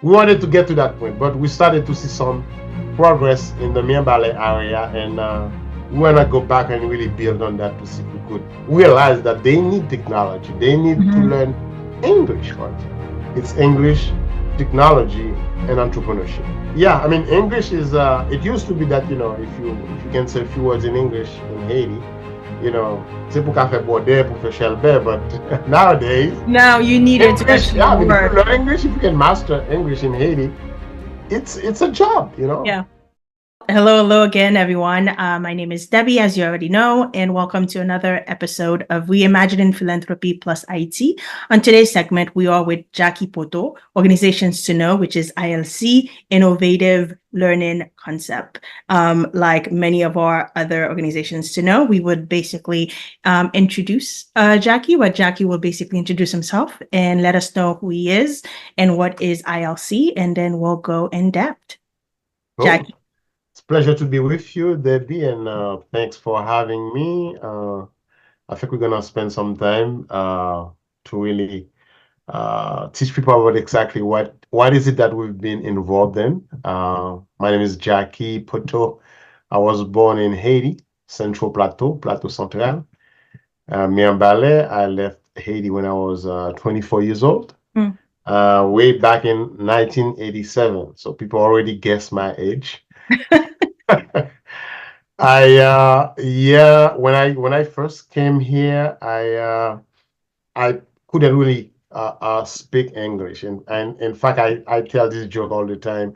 We wanted to get to that point, but we started to see some progress in the Miambale area, and we want to go back and really build on that to see if we could realize that they need technology. They need to Mhm. learn English first. It's English, technology, and entrepreneurship. Yeah, I mean, English is. It used to be that if you can say a few words in English in Haiti, c'est pour faire border, pour faire shelter, but nowadays Now you needed to English, actually yeah, I mean, if you work. learn English, if you can master English in Haiti, it's a job. Yeah. Hello, hello again, everyone. My name is Debbie, as you already know, and welcome to another episode of Reimagining Philanthropy plus IT. On today's segment, we are with Jacky Poteau, Organizations to Know, which is ILC, Innovative Learning Concept. Like many of our other organizations to know, we would basically introduce Jacky, but Jacky will basically introduce himself and let us know who he is and what is ILC, and then we'll go in depth. Cool. Jacky. It's a pleasure to be with you, Debbie, and thanks for having me. I think we're gonna spend some time to really teach people about exactly what is it that we've been involved in. My name is Jacky Poteau. I was born in Haiti, Central Plateau, Plateau Central. Miambale. I left Haiti when I was 24 years old. Mm. Way back in 1987. So people already guessed my age. Yeah, when I first came here, I couldn't really speak English, and in fact, I tell this joke all the time.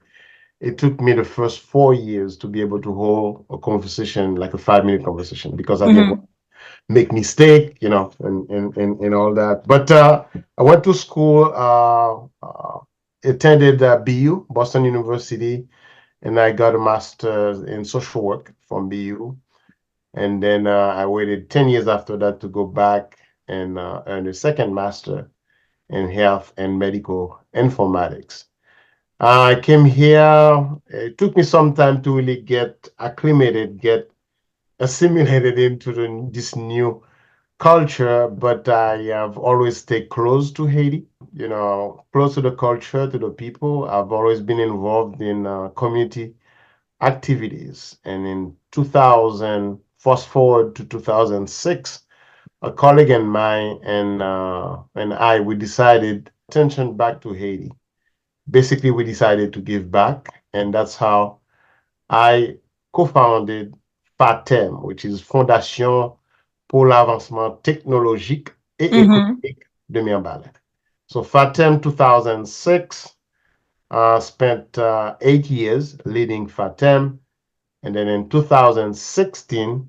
It took me the first 4 years to be able to hold a conversation, like a 5-minute conversation, because I didn't Mhm. make mistake, and all that. But I went to school, attended BU, Boston University, and I got a master's in social work from BU. And then I waited 10 years after that to go back and earn a second master in health and medical informatics. I came here. It took me some time to really get acclimated, get assimilated into this new culture, but I have always stayed close to Haiti, close to the culture, to the people. I've always been involved in community activities. And in 2000, fast forward to 2006, a colleague and mine and I, we decided attention back to Haiti. Basically, we decided to give back, and that's how I co-founded FATEM, which is Fondation pour l'avancement technologique et Mhm. économique de Mirabal. So FATEM 2006 spent 8 years leading FATEM, and then in 2016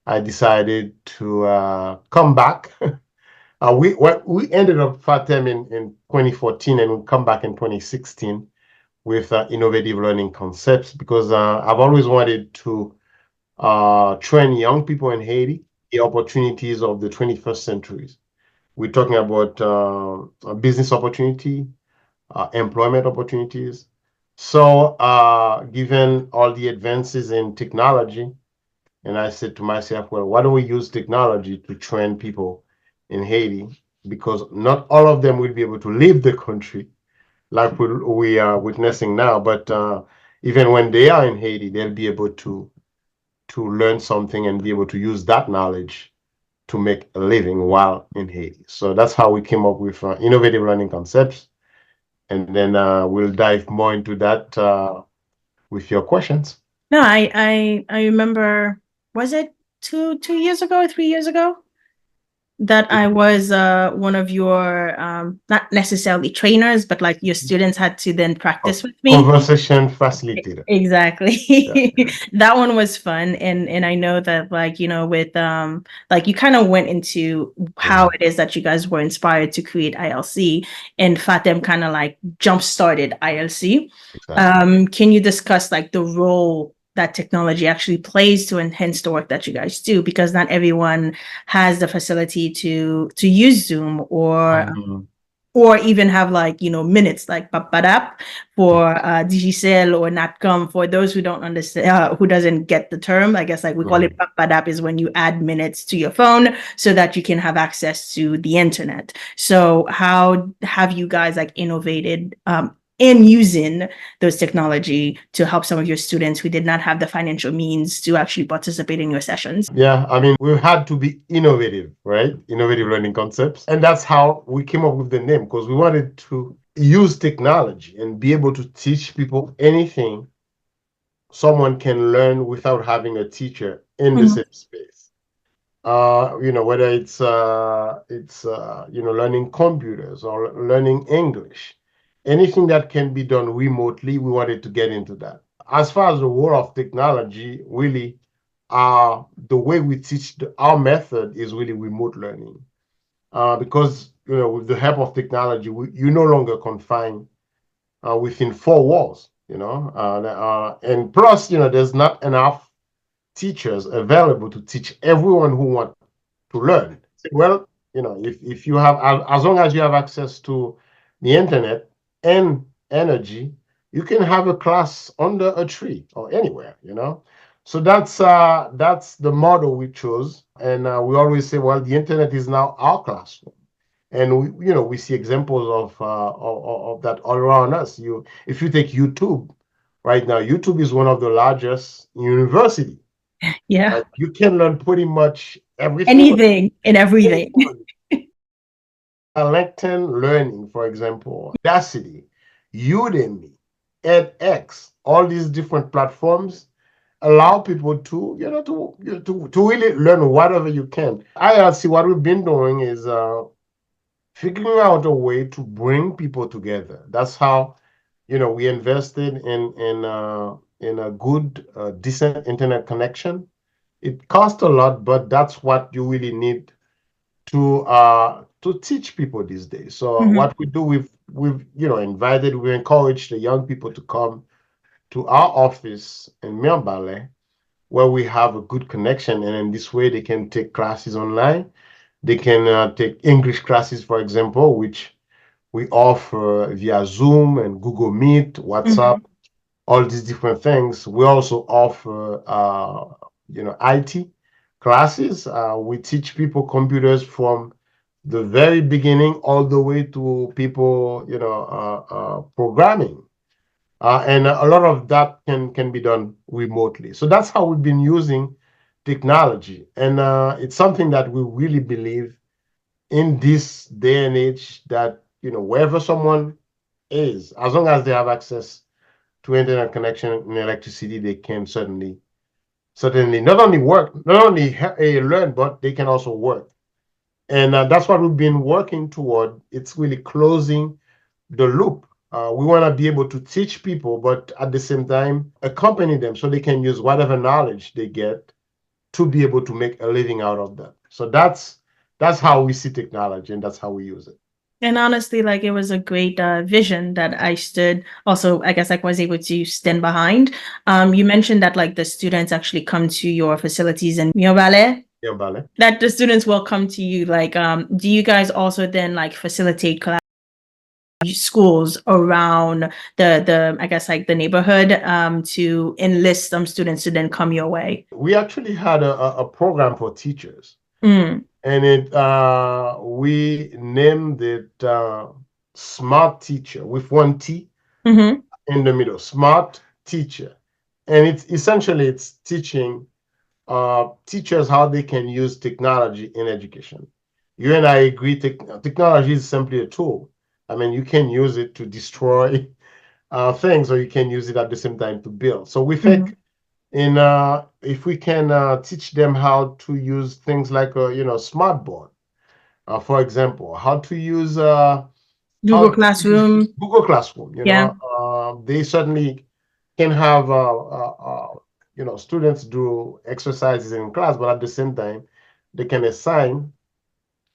I decided to come back. We ended up FATEM in 2014, and we come back in 2016 with innovative learning concepts because I've always wanted to train young people in Haiti the opportunities of the 21st centuries. We're talking about business opportunity, employment opportunities. So, given all the advances in technology, and I said to myself, well, why don't we use technology to train people in Haiti? Because not all of them will be able to leave the country like we are witnessing now, but even when they are in Haiti, they'll be able to learn something and be able to use that knowledge to make a living while in Haiti. So that's how we came up with innovative learning concepts. And then we'll dive more into that with your questions. No, I remember, was it two years ago or 3 years ago that I was one of your not necessarily trainers, but like your students had to then practice with me. Conversation facilitator. Yeah, Exactly. yeah. That one was fun. And I know that like, with like you kind of went into how Mhm. it is that you guys were inspired to create ILC, and Fatem kind of like jump started ILC. Exactly. Can you discuss like the role that technology actually plays to enhance the work that you guys do? Because not everyone has the facility to use Zoom Mhm. or even have like minutes like papadap for digicel or natcom. For those who don't understand, who doesn't get the term, I guess like we call it Mhm. papadap is when you add minutes to your phone so that you can have access to the internet. So how have you guys like innovated and using those technology to help some of your students who did not have the financial means to actually participate in your sessions? Yeah, I mean, we had to be innovative, right? Innovative learning concepts. And that's how we came up with the name, because we wanted to use technology and be able to teach people anything someone can learn without having a teacher in the Mhm. same space. Whether it's learning computers or learning English, anything that can be done remotely, we wanted to get into that. As far as the role of technology, really, the way we teach our method is really remote learning. Because with the help of technology, you no longer confine within four walls. And plus, there's not enough teachers available to teach everyone who wants to learn. Well, if you have, as long as you have access to the internet and energy, you can have a class under a tree or anywhere. So that's the model we chose, and we always say, well, the internet is now our classroom, and we see examples of that all around us. If you take YouTube right now, YouTube is one of the largest university. Yeah. You can learn pretty much everything. Anything and everything. LinkedIn Learning, for example, Udacity, Udemy, edX, all these different platforms allow people to really learn whatever you can. ILC, what we've been doing is figuring out a way to bring people together. That's how we invested in a good, decent internet connection. It costs a lot, but that's what you really need to teach people these days. So Mhm. what we do, we encourage the young people to come to our office in Miambale, where we have a good connection, and in this way they can take classes online. They can take English classes, for example, which we offer via Zoom and Google Meet, WhatsApp, Mhm. all these different things. We also offer, IT classes. We teach people computers from the very beginning all the way to people, programming. And a lot of that can be done remotely. So that's how we've been using technology. And it's something that we really believe in this day and age, that, wherever someone is, as long as they have access to internet connection and electricity, they can certainly not only work, not only learn, but they can also work. And that's what we've been working toward. It's really closing the loop. We want to be able to teach people, but at the same time, accompany them so they can use whatever knowledge they get to be able to make a living out of that. So that's how we see technology, and that's how we use it. And honestly, like it was a great vision that I stood also, I guess, like was able to stand behind. You mentioned that like the students actually come to your facilities in Miobale, Yeah, Bale. that the students will come to you. Like, do you guys also then like facilitate schools around the I guess like the neighborhood to enlist some students to then come your way? We actually had a program for teachers, Mm. and we named it Smart Teacher, with one T Mm-hmm. in the middle. Smart Teacher, and it's teaching teachers how they can use technology in education. You and I agree, technology is simply a tool. I mean, you can use it to destroy things, or you can use it at the same time to build. So we Mm-hmm. think, if we can teach them how to use things like a smartboard, for example, how Google to use Classroom. Google Classroom. Yeah. They certainly can have students do exercises in class, but at the same time, they can assign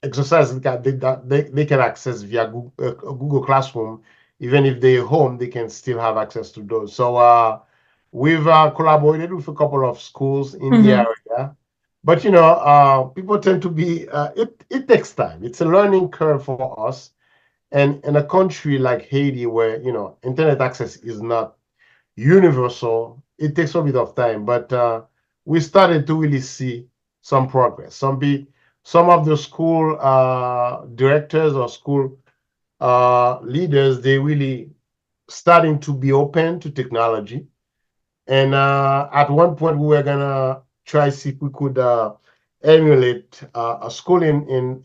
exercises they can access via Google Classroom. Even if they're home, they can still have access to those. So we've collaborated with a couple of schools in the Mm-hmm. area, but people tend to be. It takes time. It's a learning curve for us, and in a country like Haiti, where internet access is not universal, it takes a bit of time. But we started to really see some progress. Some of the school directors or school leaders, they really starting to be open to technology. And at one point, we were gonna try see if we could emulate a school in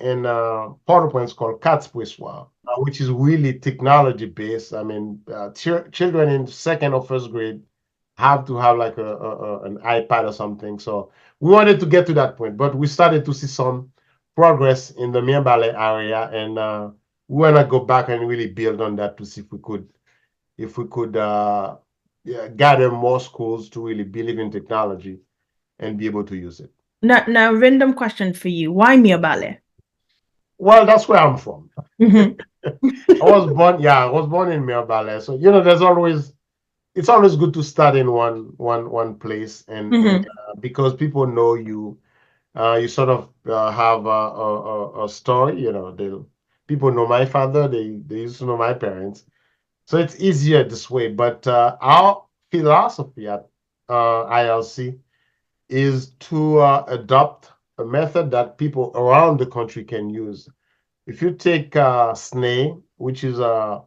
Port-au-Prince called Catspoissoir, which is really technology based. I mean, children in second or first grade have to have like an iPad or something. So we wanted to get to that point, but we started to see some progress in the Miembale area, and we want to go back and really build on that to see if we could yeah, gather more schools to really believe in technology and be able to use it. Now, random question for you. Why Miobale? Well, that's where I'm from. Mm-hmm. I was born in Miembale. So, it's always good to start in one place, and Mm-hmm. because people know you, you sort of have a story. People know my father. They used to know my parents, so it's easier this way. But our philosophy at ILC is to adopt a method that people around the country can use. If you take SNE, which is an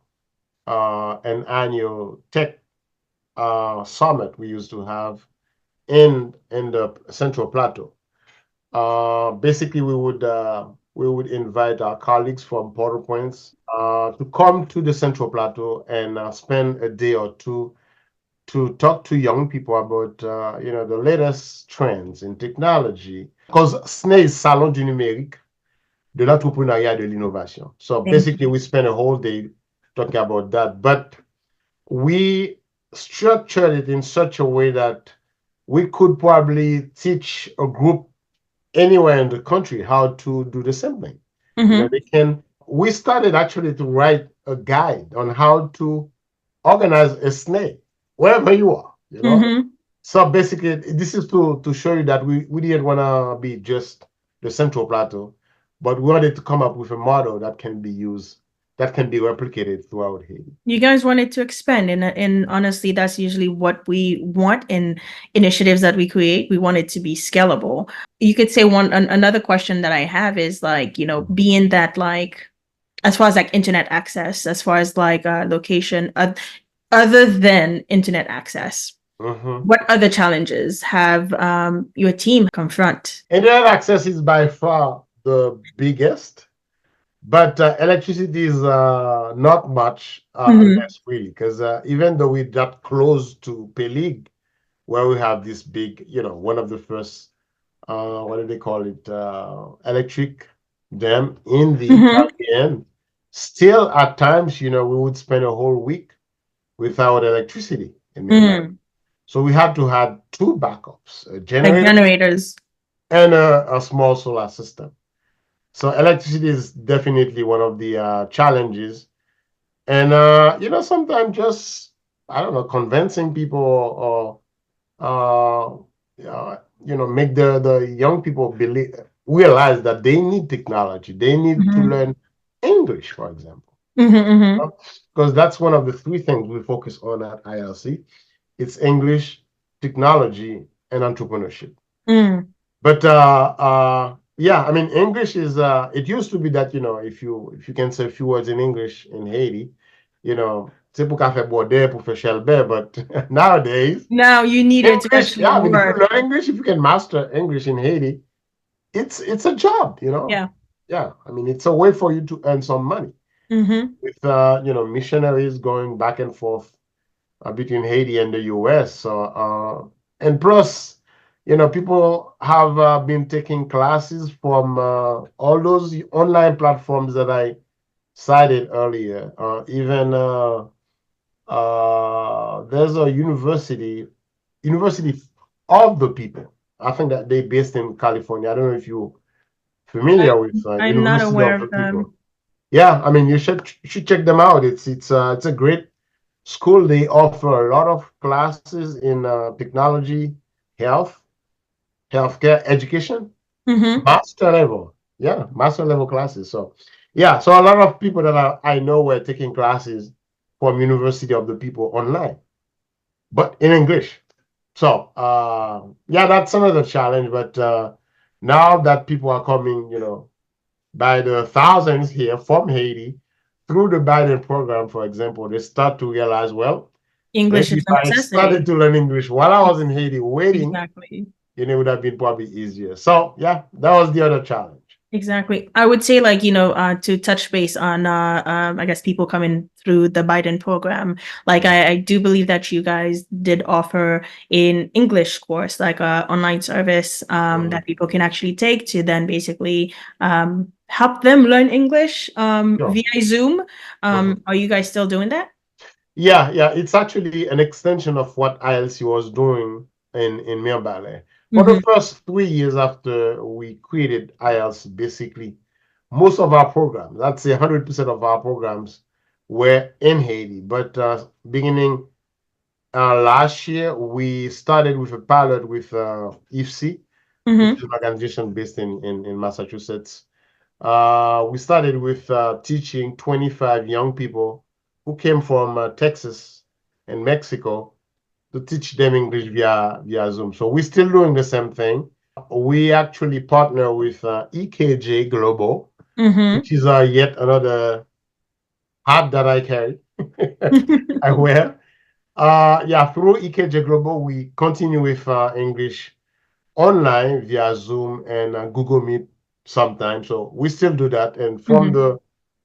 annual tech summit we used to have in the Central Plateau. Basically, we would invite our colleagues from Port-au-Prince to come to the Central Plateau and spend a day or two to talk to young people about the latest trends in technology. Because SNE is Salon du Numérique de l'Entrepreneuriat et de l'Innovation. So Thank basically, you. we spend a whole day talking about that. But we structured it in such a way that we could probably teach a group anywhere in the country how to do the same thing. Mm-hmm. They can. We started actually to write a guide on how to organize a snake wherever you are. Mm-hmm. So basically, this is to show you that we didn't want to be just the Central Plateau, but we wanted to come up with a model that can be used, that can be replicated throughout Haiti. You guys wanted to expand, and honestly, that's usually what we want in initiatives that we create. We want it to be scalable. You could say another question that I have is like, being that like as far as like internet access, as far as like location, other than internet access, Mhm. what other challenges have your team confront? Internet access is by far the biggest, but electricity is not much Mm-hmm. less really, because even though we're that close to Pelig, where we have this big, one of the first, what do they call it, electric dam in the Mm-hmm. Caribbean, still at times, we would spend a whole week without electricity in Myanmar. Mm. So we had to have two backups, a Like generator generators. and a small solar system. So electricity is definitely one of the challenges. And sometimes just, I don't know, convincing people or make the young people realize that they need technology. They need to Mm-hmm. learn English, for example. Mm-hmm. Mm-hmm. Because that's one of the three things we focus on at ILC. It's English, technology, and entrepreneurship. Mm. But yeah, I mean, English is it used to be that, if you can say a few words in English in Haiti, c'est pour café border, pour faire shelbe, but nowadays, Now you need it to English, actually yeah, I mean, if you work. learn English, if you can master English in Haiti, it's a job. Yeah. Yeah, I mean, it's a way for you to earn some money Mm-hmm. with missionaries going back and forth between Haiti and the US. So, and plus, people have been taking classes from all those online platforms that I cited earlier. Even there's a University of the People. I think that they based in California. I don't know if you're I, familiar with I'm not University aware of the of them. People. Yeah, I mean, you should check them out. It's a great school. They offer a lot of classes in technology, health, healthcare, education, Mm-hmm. master level. Yeah, master level classes. So, yeah, so a lot of people that I know were taking classes from University of the People online, but in English. So, yeah, that's another challenge. But now that people are coming, by the thousands here from Haiti through the Biden program, for example, they start to realize, well, English maybe is if a I started necessity. to learn English while I was in Haiti waiting, Exactly. it would have been probably easier. So yeah, that was the other challenge. Exactly. I would say, like, to touch base on, I guess people coming through the Biden program. Like, I do believe that you guys did offer an English course, like a online service, Mhm. that people can actually take to then basically, help them learn English, Sure. via Zoom. Mhm. Are you guys still doing that? Yeah, yeah, it's actually an extension of what ILC was doing in Mirebalais. For the Mm-hmm. first 3 years after we created ILC, basically, most of our programs, I'd say 100% of our programs were in Haiti. But beginning last year, we started with a pilot with IFC, which is Mm-hmm. an organization based in Massachusetts. We started with teaching 25 young people who came from Texas and Mexico to teach them English via Zoom. So we're still doing the same thing. We actually partner with EKJ Global, Mm-hmm. which is yet another hat that I carry. I wear. Yeah, through EKJ Global, we continue with English online via Zoom and Google Meet sometimes. So we still do that. And from Mm-hmm.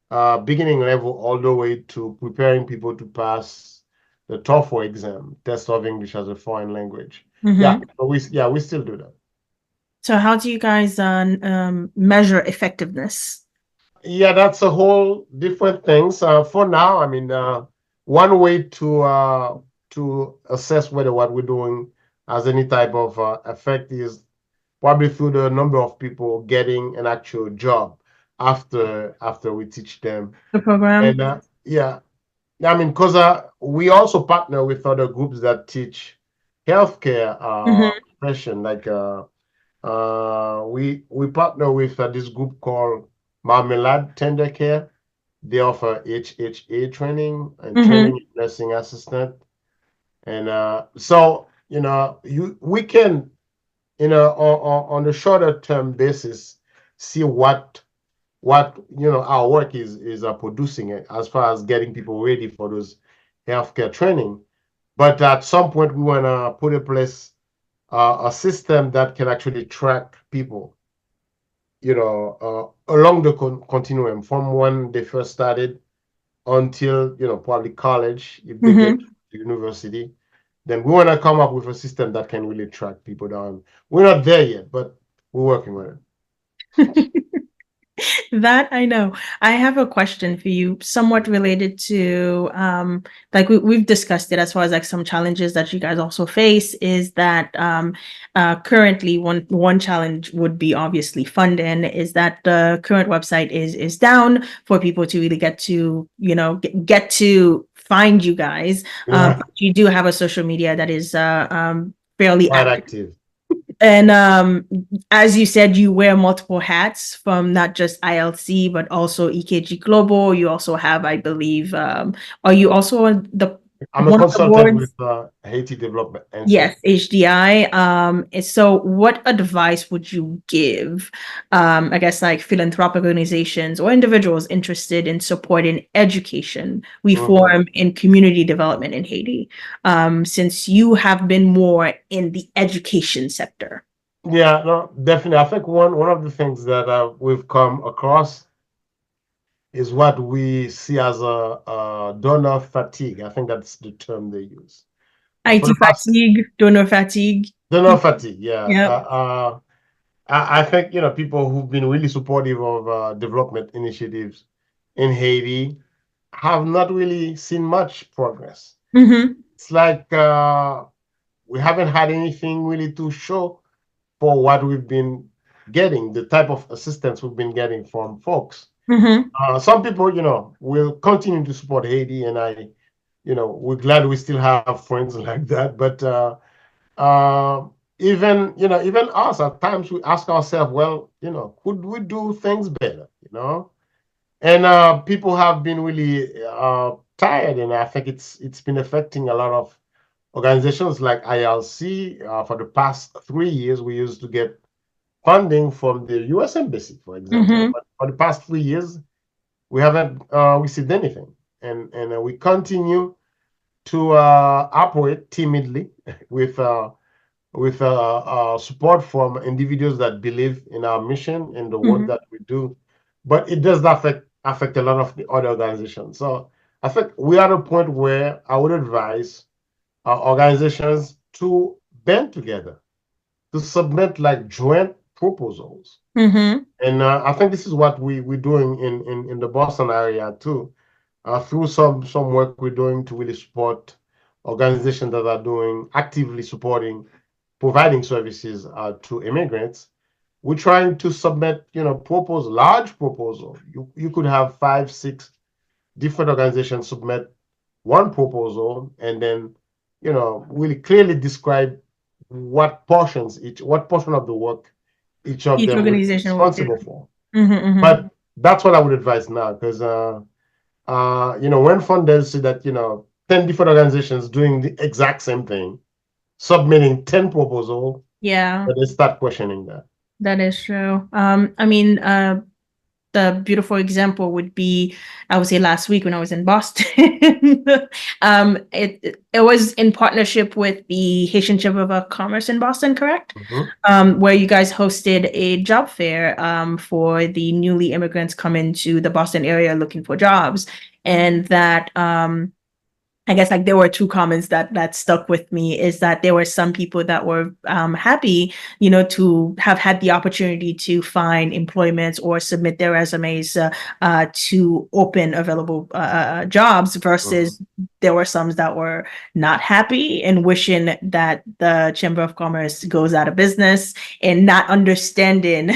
the beginning level all the way to preparing people to pass the TOEFL exam, test of English as a foreign language. Yeah, Mm-hmm. but we still do that. So how do you guys measure effectiveness? Yeah, that's a whole different things. For now, I mean, one way to assess whether what we're doing has any type of effect is probably through the number of people getting an actual job after we teach them. The program? And yeah, I mean, because we also partner with other groups that teach healthcare Mm-hmm. profession. Like we partner with this group called Marmalade Tender Care. They offer HHA training and training Mm-hmm. in nursing assistant. And so you we can on the shorter term basis see what our work is producing it as far as getting people ready for those healthcare training. But at some point, we want to put in place a system that can actually track people, along the continuum from when they first started until probably college if they get Mm-hmm. to university. Then we want to come up with a system that can really track people down. We're not there yet, but we're working with it. That I know. I have a question for you, somewhat related to like we've discussed it as far as like some challenges that you guys also face is that currently one challenge would be obviously funding, is that the current website is down for people to really get to, get to find you guys. Yeah, But you do have a social media that is fairly quite active. active. And as you said, you wear multiple hats from not just ILC, but also EKG Global. You also have, I believe, are you also on the I'm a one of the consultant with boards? Haiti Development Yes, Institute. HDI. And so what advice would you give, I guess, like philanthropic organizations or individuals interested in supporting education, Mhm. reform, and community development in Haiti, since you have been more in the education sector? Yeah, no, definitely. I think one of the things that we've come across is what we see as a donor fatigue. I think that's the term they use. For IT the past, fatigue, donor fatigue. donor fatigue, yeah. Yep. I think people who've been really supportive of development initiatives in Haiti have not really seen much progress. Mm-hmm. It's like we haven't had anything really to show for what we've been getting, the type of assistance we've been getting from folks. Mm-hmm. Some people, will continue to support Haiti, and we're glad we still have friends like that. But uh, even us, at times we ask ourselves, well, could we do things better? And people have been really tired, and I think it's been affecting a lot of organizations like ILC. For the past 3 years, we used to get funding from the U.S. Embassy, for example. Mm-hmm. But for the past 3 years, we haven't received anything, and we continue to operate timidly with support from individuals that believe in our mission and the work Mhm. that we do, but it does affect a lot of the other organizations. So I think we are at a point where I would advise organizations to band together, to submit like joint proposals. Mhm. And I think this is what we're doing in the Boston area too, through some work we're doing to really support organizations that are doing actively supporting providing services to immigrants. We're trying to submit, large proposal. You could have 5, 6 different organizations submit one proposal, and then, really clearly describe what portion of the work each of Each them will be organization will do. responsible for. Mhm. Mhm. But that's what I would advise now, because when funders see that 10 different organizations doing the exact same thing, submitting 10 proposals, Yeah, but they start questioning that. that is true. I mean, the beautiful example would be, I would say last week when I was in Boston. It was in partnership with the Haitian Chamber of Commerce in Boston, correct? Mhm. Where you guys hosted a job fair for the newly immigrants coming to the Boston area looking for jobs. And that I guess like there were two comments that stuck with me is that there were some people that were happy, to have had the opportunity to find employment or submit their resumes to open available jobs Mhm. versus there were some that were not happy and wishing that the Chamber of Commerce goes out of business and not understanding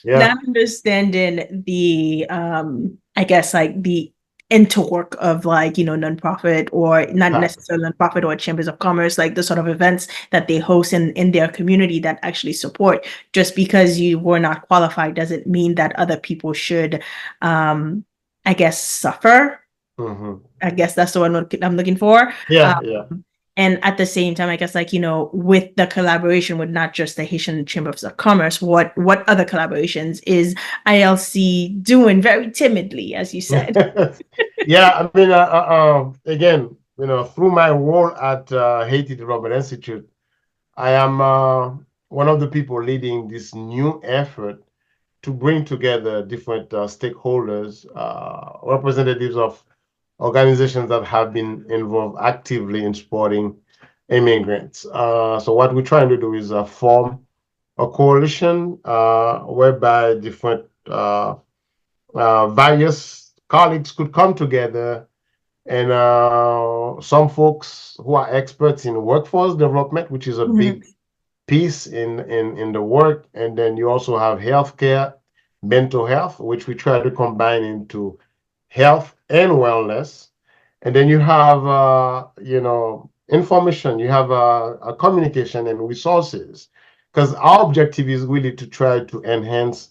Yeah. not understanding the I guess like the interwork of like nonprofit or not Exactly. necessarily nonprofit or chambers of commerce, like the sort of events that they host in their community that actually support. Just because you were not qualified doesn't mean that other people should I guess suffer. Mhm. I guess that's the one I'm looking for. um, Yeah. Yeah. and at the same time, I guess like with the collaboration with not just the Haitian Chambers of Commerce, what other collaborations is ILC doing very timidly, as you said? Yeah. I mean, again, through my role at Haiti Development Institute, I am one of the people leading this new effort to bring together different stakeholders, representatives of organizations that have been involved actively in supporting immigrants. So what we're trying to do is form a coalition whereby different various colleagues could come together, and some folks who are experts in workforce development, which is a Mhm. big piece in the work, and then you also have healthcare, mental health, which we try to combine into health and wellness. And then you have information, you have a communication and resources, because our objective is really to try to enhance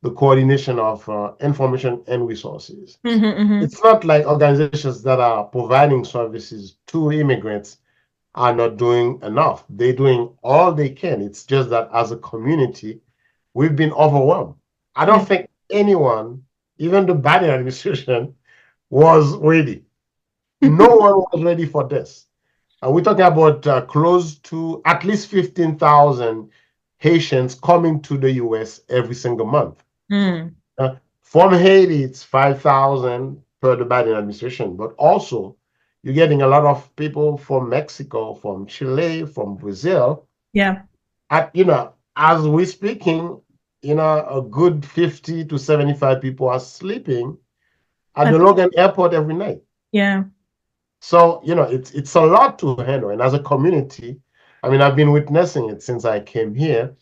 the coordination of information and resources. Mhm. Mhm. It's not like organizations that are providing services to immigrants are not doing enough. They're doing all they can. It's just that as a community, we've been overwhelmed. I Yeah. don't think anyone, even the Biden administration, was ready. No one was ready for this. We're talking about close to at least 15,000 Haitians coming to the US every single month. Mm. From Haiti, it's 5,000 per the Biden administration, but also you're getting a lot of people from Mexico, from Chile, from Brazil. Yeah. As we're speaking, a good 50 to 75 people are sleeping at I- the Logan Airport every night. Yeah. So, it's a lot to handle. And as a community, I mean, I've been witnessing it since I came here.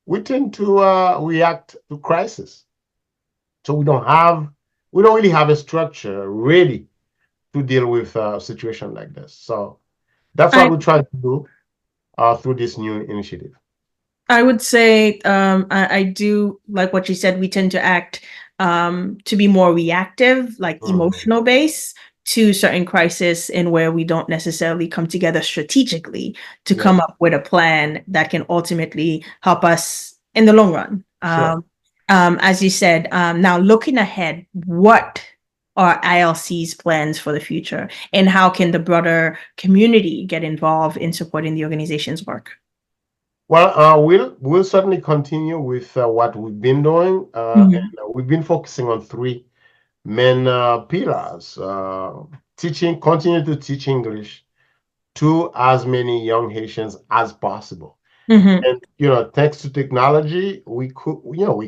We tend to react to crisis. So we don't really have a structure ready to deal with a situation like this. So that's what I we try to do through this new initiative. I would say I do like what you said. We tend to act to be more reactive, like Mhm. emotional based to certain crises and where we don't necessarily come together strategically to Yeah, come up with a plan that can ultimately help us in the long run. sure. As you said, now looking ahead, what are ILC's plans for the future, and how can the broader community get involved in supporting the organization's work? Well, we'll certainly continue with what we've been doing, Mhm. and we've been focusing on three main pillars: continue to teach English to as many young Haitians as possible. Mhm. And thanks to technology, we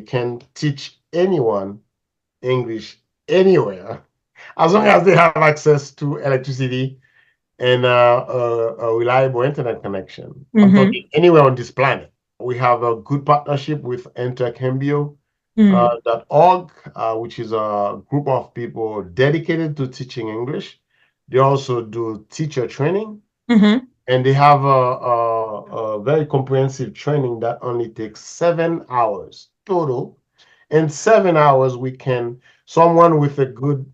can teach anyone English anywhere as long as they have access to electricity and a reliable internet connection. I'm Mhm. talking anywhere on this planet. We have a good partnership with intercambio.org, Mhm. which is a group of people dedicated to teaching English. They also do teacher training, Mhm. and they have a very comprehensive training that only takes 7 hours total. In 7 hours, someone with a good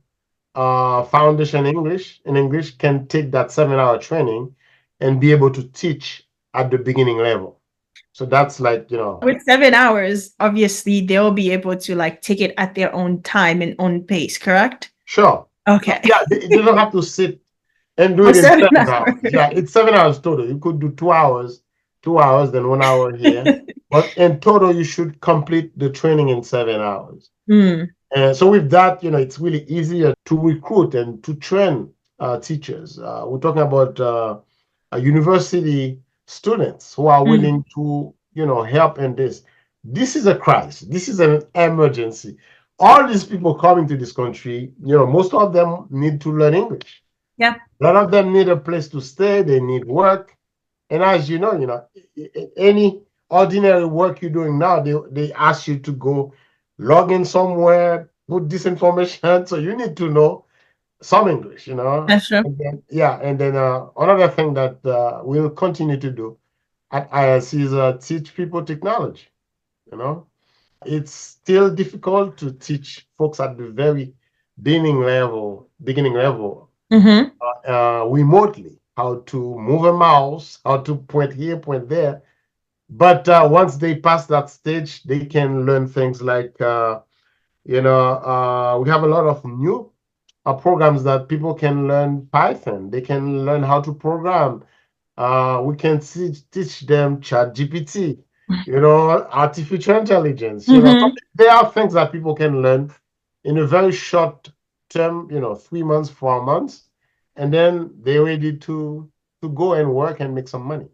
foundation in English can take that 7 hour training and be able to teach at the beginning level. So that's like, With 7 hours, obviously they'll be able to like take it at their own time and own pace, correct? sure. Okay. Yeah, they don't have to sit and do For it in seven 7 hours. hours. Yeah, it's 7 hours total. You could do 2 hours, 2 hours, then 1 hour here. But in total, you should complete the training in 7 hours. Mm. So with that, it's really easier to recruit and to train teachers. We're talking about university students who are Mm. willing to, help in this. This is a crisis. This is an emergency. All these people coming to this country, most of them need to learn English. Yeah, A lot of them need a place to stay. They need work. And as any ordinary work you're doing now, they ask you to go log in somewhere, put this information. So you need to know some English. that's true. And then, yeah, and then another thing that we'll continue to do at ILC is teach people technology. You know, it's still difficult to teach folks at the very beginning level Mm-hmm. remotely how to move a mouse, how to point here, point there. But once they pass that stage, they can learn things like, we have a lot of new programs that people can learn Python. They can learn how to program. We can teach them Chat GPT, artificial intelligence. So Mm-hmm. there are things that people can learn in a very short term, 3 months, 4 months, and then they're ready to go and work and make some money.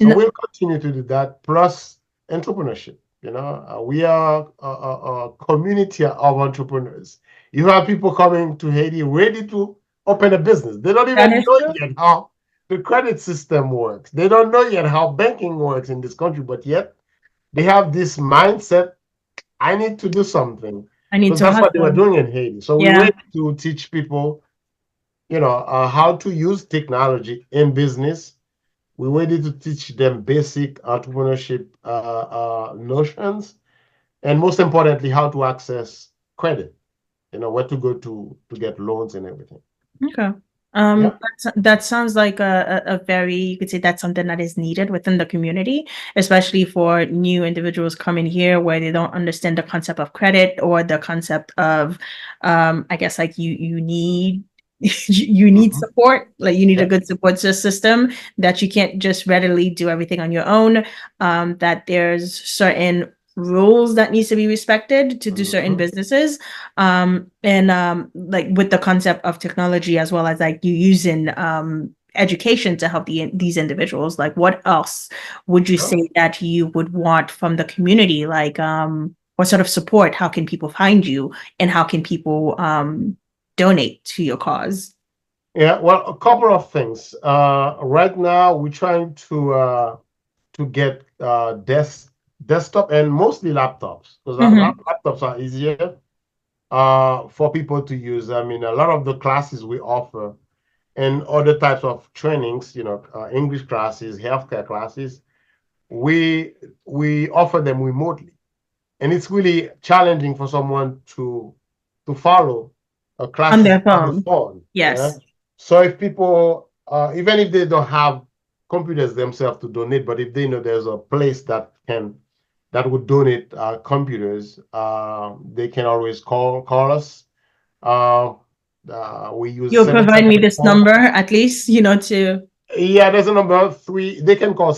So we'll continue to do that, plus entrepreneurship. We are a community of entrepreneurs. You have people coming to Haiti ready to open a business. They don't That even is know true. yet how the credit system works. They don't know yet how banking works in this country, but yet they have this mindset, I need to do something, I need because to that's what they were hustle. doing in Haiti. So we Yeah. ready to teach people, how to use technology in business. We ready to teach them basic entrepreneurship notions, and most importantly, how to access credit. Where to go to get loans and everything. Okay. Yeah. That sounds like a very, you could say that's something that is needed within the community, especially for new individuals coming here where they don't understand the concept of credit or the concept of, I guess like you need you need Mhm. support, like you need a Yeah. good support system that you can't just readily do everything on your own. That there's certain rules that needs to be respected to do certain Mhm. businesses, and like with the concept of technology as well as like you using education to help these individuals, like what else would you Sure. say that you would want from the community, like what sort of support, how can people find you, and how can people donate to your cause? Yeah. Well, a couple of things. Right now, we're trying to get desktop and mostly laptops, because Mm-hmm. laptops are easier for people to use. I mean, a lot of the classes we offer and other types of trainings, English classes, healthcare classes, we we offer them remotely, and it's really challenging for someone to follow On classes their on the phone. phone. Yeah. Yes. So if people, even if they don't have computers themselves to donate, but if they know there's a place that would donate computers, they can always call us. Uh, we use You'll seven provide me seven this four. number at least, to Yeah, there's a number three. They can call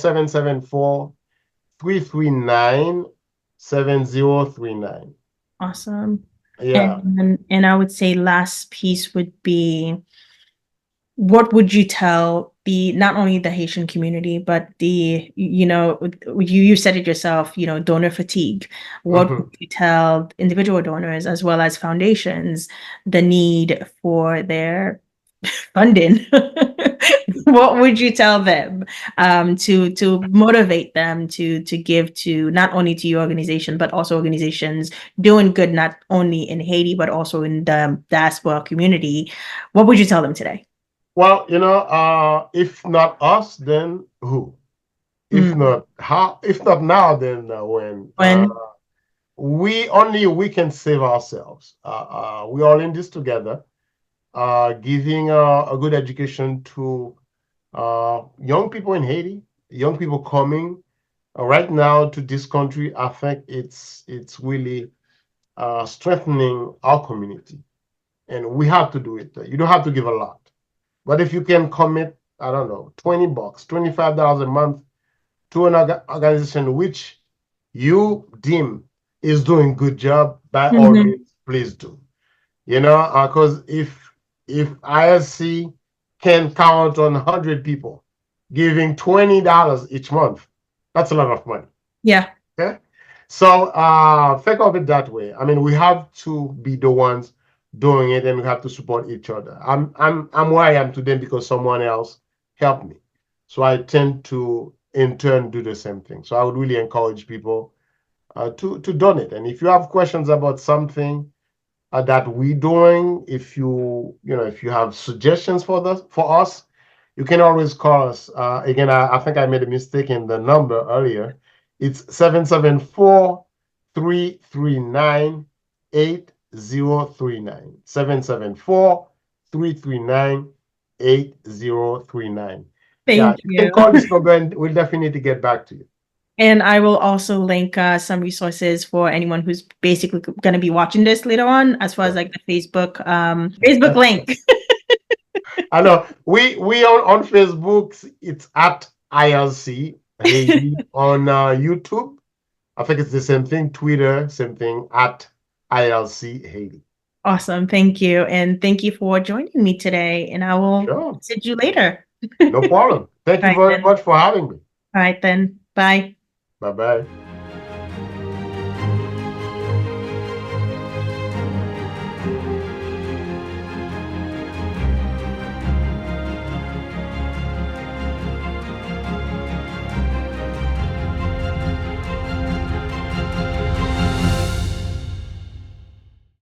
774-339-7039. awesome. Yeah. And I would say last piece would be, what would you tell the not only the Haitian community, but you said it yourself, donor fatigue. What would Mhm. you tell individual donors as well as foundations the need for their funding? What would you tell them to motivate them to give to not only to your organization but also organizations doing good not only in Haiti but also in the diaspora community? What would you tell them today? Well, if not us, then who? If Mm. not how? If not now, then when? When We can save ourselves. We all in this together. Giving a good education to young people in Haiti, young people coming right now to this country. I think it's really strengthening our community, and we have to do it. You don't have to give a lot, but if you can commit, I don't know, $20, $25 a month to an organization which you deem is doing good job, by all Mhm. means, please do. Because if ILC can count on 100 people giving $20 each month, that's a lot of money. Yeah. Okay. So think of it that way. I mean, we have to be the ones doing it, and we have to support each other. I'm where I am today because someone else helped me. So I tend to in turn do the same thing. So I would really encourage people to donate. And if you have questions about something that we doing, if you have suggestions for us, you can always call us. Again, I think I made a mistake in the number earlier. It's 774-339-8039. 774-339-8039. Yeah, Thank you can you. call this number and we'll definitely get back to you. And I will also link some resources for anyone who's basically going to be watching this later on, as far as Sure. like the Facebook link. I know we on Facebook, it's at ILC Haiti. On YouTube, I think it's the same thing. Twitter, same thing, at ILC Haiti. Awesome. Thank you. And thank you for joining me today. And I will Sure, message you later. no problem. Thank All you right very then. much for having me. All right then. Bye. Bye bye.